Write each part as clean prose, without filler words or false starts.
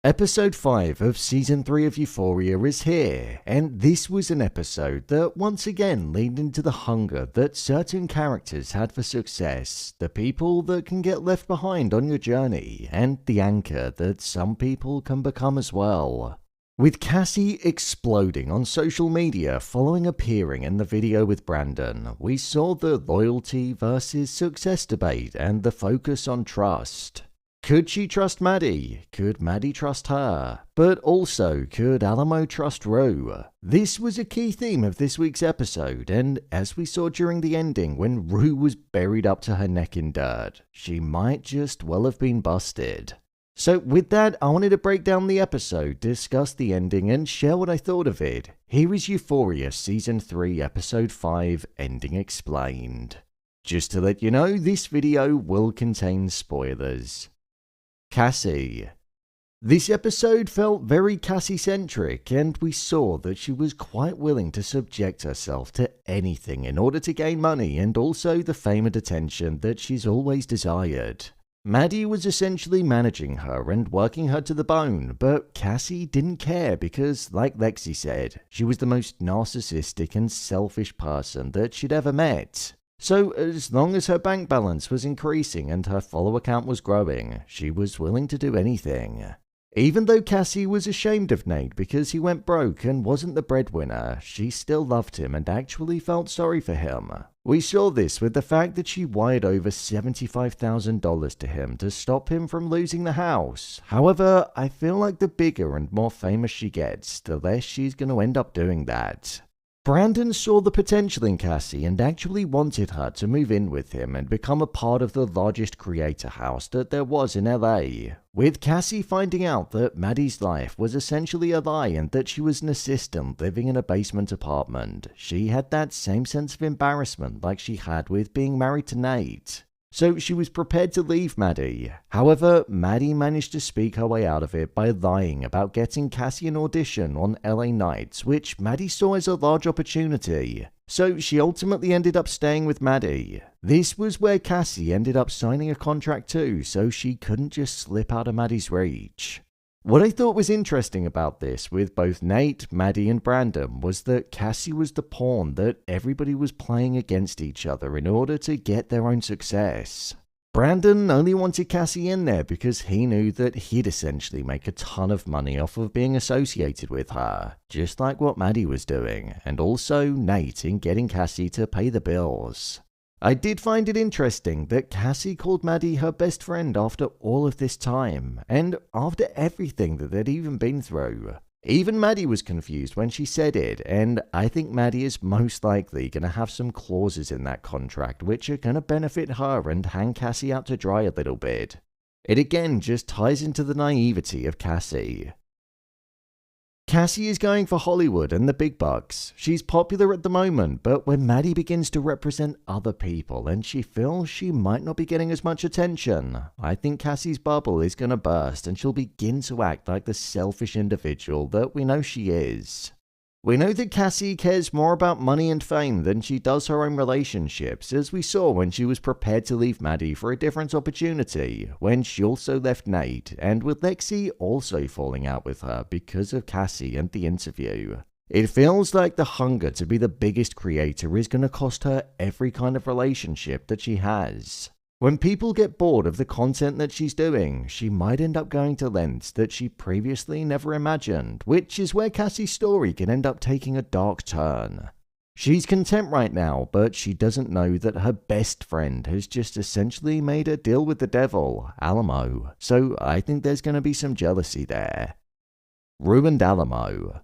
Episode 5 of Season 3 of Euphoria is here, and this was an episode that once again leaned into the hunger that certain characters had for success, the people that can get left behind on your journey, and the anchor that some people can become as well. With Cassie exploding on social media following appearing in the video with Brandon, we saw the loyalty versus success debate and the focus on trust. Could she trust Maddie? Could Maddie trust her? But also, could Alamo trust Rue? This was a key theme of this week's episode, and as we saw during the ending when Rue was buried up to her neck in dirt, she might just well have been busted. So with that, I wanted to break down the episode, discuss the ending, and share what I thought of it. Here is Euphoria Season 3 Episode 5 Ending Explained. Just to let you know, this video will contain spoilers. Cassie. This episode felt very Cassie-centric, and we saw that she was quite willing to subject herself to anything in order to gain money and also the fame and attention that she's always desired. Maddie was essentially managing her and working her to the bone, but Cassie didn't care because, like Lexi said, she was the most narcissistic and selfish person that she'd ever met. So, as long as her bank balance was increasing and her follower count was growing, she was willing to do anything. Even though Cassie was ashamed of Nate because he went broke and wasn't the breadwinner, she still loved him and actually felt sorry for him. We saw this with the fact that she wired over $75,000 to him to stop him from losing the house. However, I feel like the bigger and more famous she gets, the less she's going to end up doing that. Brandon saw the potential in Cassie and actually wanted her to move in with him and become a part of the largest creator house that there was in LA. With Cassie finding out that Maddie's life was essentially a lie and that she was an assistant living in a basement apartment, she had that same sense of embarrassment like she had with being married to Nate. So she was prepared to leave Maddie. However, Maddie managed to speak her way out of it by lying about getting Cassie an audition on LA Nights, which Maddie saw as a large opportunity. So she ultimately ended up staying with Maddie. This was where Cassie ended up signing a contract too, so she couldn't just slip out of Maddie's reach. What I thought was interesting about this with both Nate, Maddie and Brandon was that Cassie was the pawn that everybody was playing against each other in order to get their own success. Brandon only wanted Cassie in there because he knew that he'd essentially make a ton of money off of being associated with her, just like what Maddie was doing, and also Nate in getting Cassie to pay the bills. I did find it interesting that Cassie called Maddie her best friend after all of this time, and after everything that they'd even been through. Even Maddie was confused when she said it, and I think Maddie is most likely going to have some clauses in that contract which are going to benefit her and hang Cassie out to dry a little bit. It again just ties into the naivety of Cassie. Cassie is going for Hollywood and the big bucks. She's popular at the moment, but when Maddie begins to represent other people and she feels she might not be getting as much attention, I think Cassie's bubble is going to burst and she'll begin to act like the selfish individual that we know she is. We know that Cassie cares more about money and fame than she does her own relationships, as we saw when she was prepared to leave Maddie for a different opportunity, when she also left Nate, and with Lexi also falling out with her because of Cassie and the interview. It feels like the hunger to be the biggest creator is going to cost her every kind of relationship that she has. When people get bored of the content that she's doing, she might end up going to lengths that she previously never imagined, which is where Cassie's story can end up taking a dark turn. She's content right now, but she doesn't know that her best friend has just essentially made a deal with the devil, Alamo, so I think there's going to be some jealousy there. Ruined Alamo.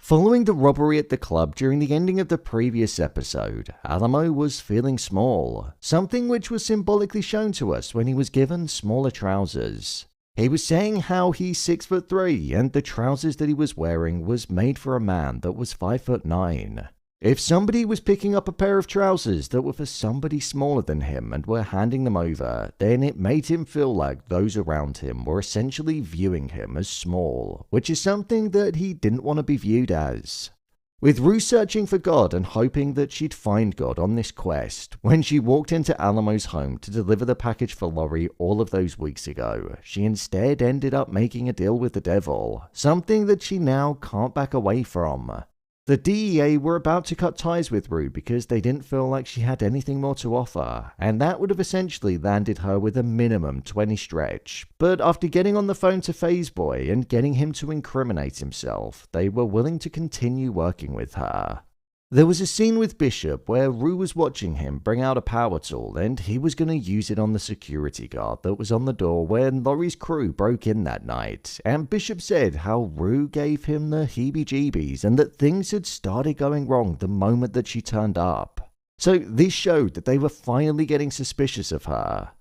Following the robbery at the club during the ending of the previous episode, Alamo was feeling small, something which was symbolically shown to us when he was given smaller trousers. He was saying how he's 6'3" and the trousers that he was wearing was made for a man that was 5'9". If somebody was picking up a pair of trousers that were for somebody smaller than him and were handing them over, then it made him feel like those around him were essentially viewing him as small, which is something that he didn't want to be viewed as. With Rue searching for God and hoping that she'd find God on this quest, when she walked into Alamo's home to deliver the package for Lori all of those weeks ago, she instead ended up making a deal with the devil, something that she now can't back away from. The DEA were about to cut ties with Rue because they didn't feel like she had anything more to offer, and that would have essentially landed her with a minimum 20 stretch. But after getting on the phone to FaZe Boy and getting him to incriminate himself, they were willing to continue working with her. There was a scene with Bishop where Rue was watching him bring out a power tool and he was going to use it on the security guard that was on the door when Lori's crew broke in that night, and Bishop said how Rue gave him the heebie-jeebies and that things had started going wrong the moment that she turned up. So this showed that they were finally getting suspicious of her.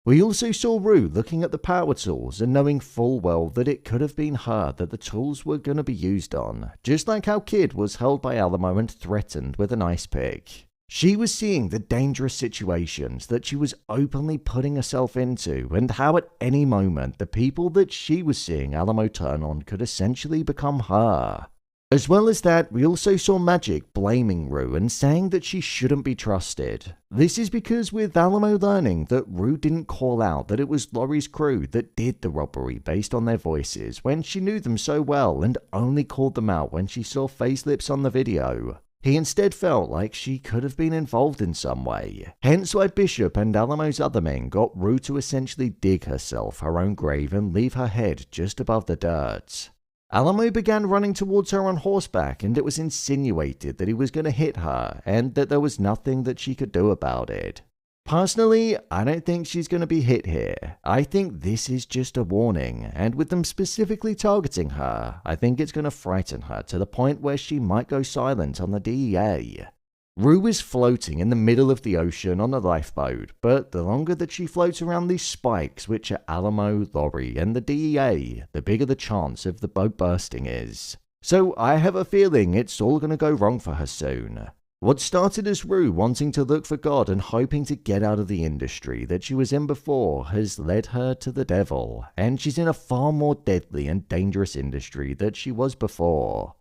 We also saw Rue looking at the power tools and knowing full well that it could have been her that the tools were going to be used on, just like how Kid was held by Alamo and threatened with an ice pick. She was seeing the dangerous situations that she was openly putting herself into and how at any moment the people that she was seeing Alamo turn on could essentially become her. As well as that, we also saw Magic blaming Rue and saying that she shouldn't be trusted. This is because with Alamo learning that Rue didn't call out that it was Lori's crew that did the robbery based on their voices when she knew them so well and only called them out when she saw face lips on the video. He instead felt like she could have been involved in some way. Hence why Bishop and Alamo's other men got Rue to essentially dig herself her own grave and leave her head just above the dirt. Alamo began running towards her on horseback and it was insinuated that he was going to hit her and that there was nothing that she could do about it. Personally, I don't think she's going to be hit here. I think this is just a warning, and with them specifically targeting her, I think it's going to frighten her to the point where she might go silent on the DEA. Rue is floating in the middle of the ocean on a lifeboat, but the longer that she floats around these spikes, which are Alamo, Lori, and the DEA, the bigger the chance of the boat bursting is. So I have a feeling it's all going to go wrong for her soon. What started as Rue wanting to look for God and hoping to get out of the industry that she was in before has led her to the devil, and she's in a far more deadly and dangerous industry that she was before.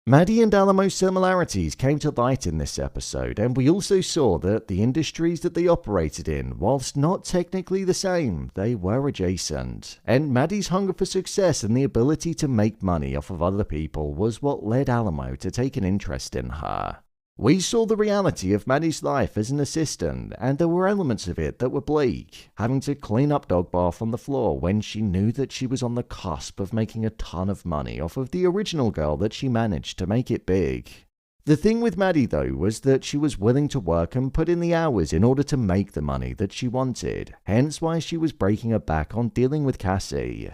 Maddie and Alamo's similarities came to light in this episode, and we also saw that the industries that they operated in, whilst not technically the same, they were adjacent. And Maddie's hunger for success and the ability to make money off of other people was what led Alamo to take an interest in her. We saw the reality of Maddie's life as an assistant, and there were elements of it that were bleak, having to clean up dog bath on the floor when she knew that she was on the cusp of making a ton of money off of the original girl that she managed to make it big. The thing with Maddie though was that she was willing to work and put in the hours in order to make the money that she wanted, hence why she was breaking her back on dealing with Cassie.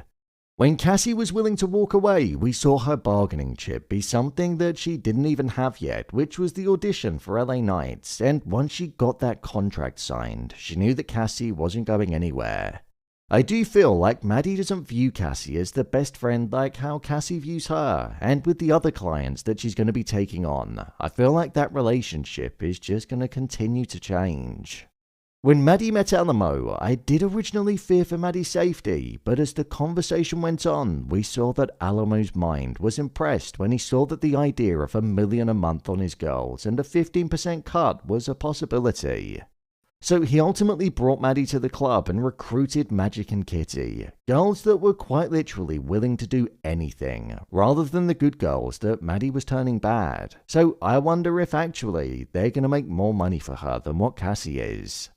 When Cassie was willing to walk away, we saw her bargaining chip be something that she didn't even have yet, which was the audition for LA Knights, and once she got that contract signed, she knew that Cassie wasn't going anywhere. I do feel like Maddie doesn't view Cassie as the best friend like how Cassie views her, and with the other clients that she's going to be taking on, I feel like that relationship is just going to continue to change. When Maddie met Alamo, I did originally fear for Maddie's safety, but as the conversation went on, we saw that Alamo's mind was impressed when he saw that the idea of $1 million a month on his girls and a 15% cut was a possibility. So he ultimately brought Maddie to the club and recruited Magic and Kitty, girls that were quite literally willing to do anything, rather than the good girls that Maddie was turning bad. So I wonder if actually they're going to make more money for her than what Cassie is.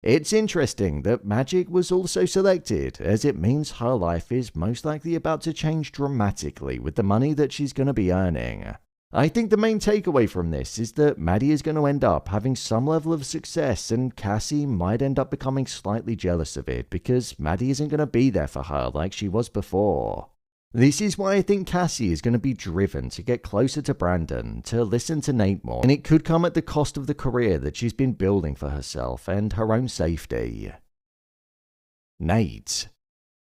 It's interesting that Magic was also selected, as it means her life is most likely about to change dramatically with the money that she's going to be earning. I think the main takeaway from this is that Maddie is going to end up having some level of success, and Cassie might end up becoming slightly jealous of it because Maddie isn't going to be there for her like she was before. This is why I think Cassie is going to be driven to get closer to Brandon, to listen to Nate more, and it could come at the cost of the career that she's been building for herself and her own safety. Nate's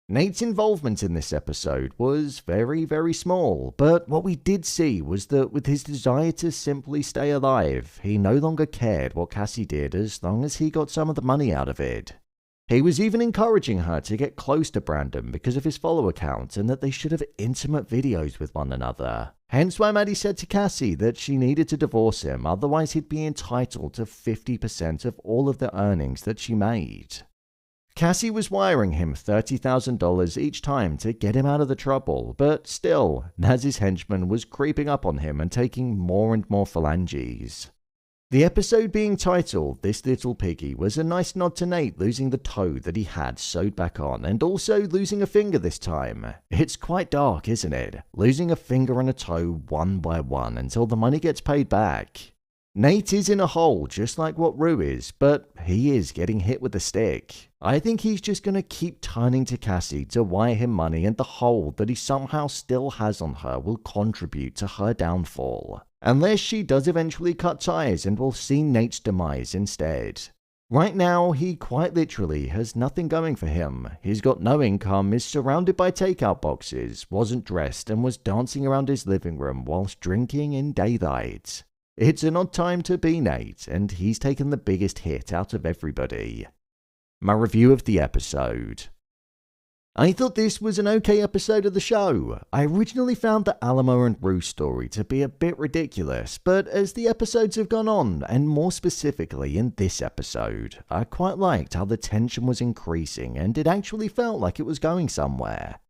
involvement in this episode was very, very small, but what we did see was that with his desire to simply stay alive, he no longer cared what Cassie did as long as he got some of the money out of it. He was even encouraging her to get close to Brandon because of his follower count and that they should have intimate videos with one another. Hence why Maddie said to Cassie that she needed to divorce him, otherwise he'd be entitled to 50% of all of the earnings that she made. Cassie was wiring him $30,000 each time to get him out of the trouble, but still, Naz's henchman was creeping up on him and taking more and more phalanges. The episode being titled This Little Piggy was a nice nod to Nate losing the toe that he had sewed back on and also losing a finger this time. It's quite dark, isn't it? Losing a finger and a toe one by one until the money gets paid back. Nate is in a hole just like what Rue is, but he is getting hit with a stick. I think he's just going to keep turning to Cassie to wire him money, and the hold that he somehow still has on her will contribute to her downfall. Unless she does eventually cut ties and will see Nate's demise instead. Right now, he quite literally has nothing going for him. He's got no income, is surrounded by takeout boxes, wasn't dressed, and was dancing around his living room whilst drinking in daylight. It's an odd time to be Nate, and he's taken the biggest hit out of everybody. My review of the episode. I thought this was an okay episode of the show. I originally found the Alamo and Rue story to be a bit ridiculous, but as the episodes have gone on, and more specifically in this episode, I quite liked how the tension was increasing and it actually felt like it was going somewhere.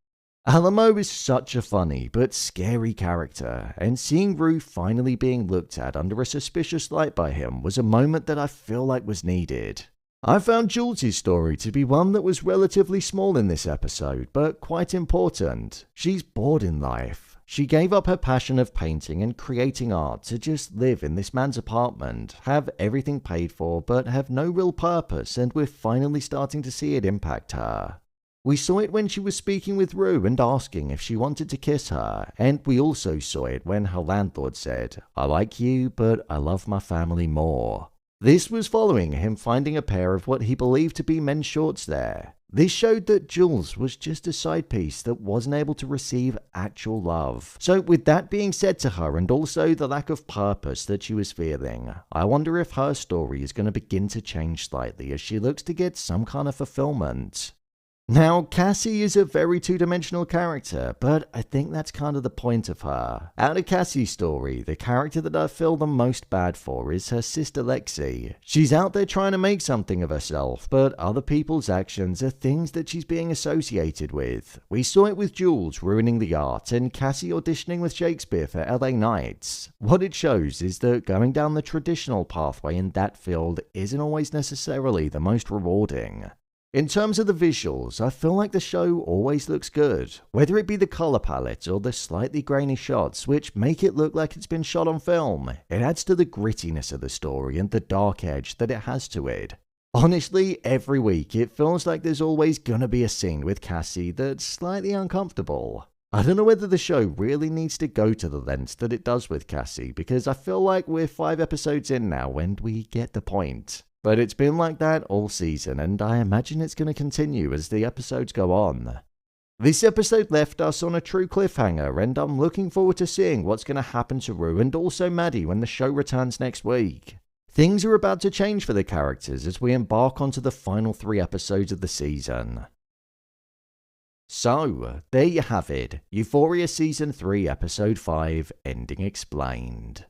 Alamo is such a funny but scary character, and seeing Rue finally being looked at under a suspicious light by him was a moment that I feel like was needed. I found Jules' story to be one that was relatively small in this episode, but quite important. She's bored in life. She gave up her passion of painting and creating art to just live in this man's apartment, have everything paid for, but have no real purpose, and we're finally starting to see it impact her. We saw it when she was speaking with Rue and asking if she wanted to kiss her, and we also saw it when her landlord said, "I like you, but I love my family more." This was following him finding a pair of what he believed to be men's shorts there. This showed that Jules was just a side piece that wasn't able to receive actual love. So with that being said to her and also the lack of purpose that she was feeling, I wonder if her story is going to begin to change slightly as she looks to get some kind of fulfillment. Now, Cassie is a very two-dimensional character, but I think that's kind of the point of her. Out of Cassie's story, the character that I feel the most bad for is her sister Lexi. She's out there trying to make something of herself, but other people's actions are things that she's being associated with. We saw it with Jules ruining the art and Cassie auditioning with Shakespeare for LA Nights. What it shows is that going down the traditional pathway in that field isn't always necessarily the most rewarding. In terms of the visuals, I feel like the show always looks good, whether it be the color palette or the slightly grainy shots which make it look like it's been shot on film. It adds to the grittiness of the story and the dark edge that it has to it. Honestly, every week it feels like there's always gonna be a scene with Cassie that's slightly uncomfortable. I don't know whether the show really needs to go to the lengths that it does with Cassie, because I feel like we're 5 episodes in now and we get the point. But it's been like that all season, and I imagine it's going to continue as the episodes go on. This episode left us on a true cliffhanger, and I'm looking forward to seeing what's going to happen to Rue and also Maddie when the show returns next week. Things are about to change for the characters as we embark onto the final 3 episodes of the season. So, there you have it, Euphoria Season 3 Episode 5, Ending Explained.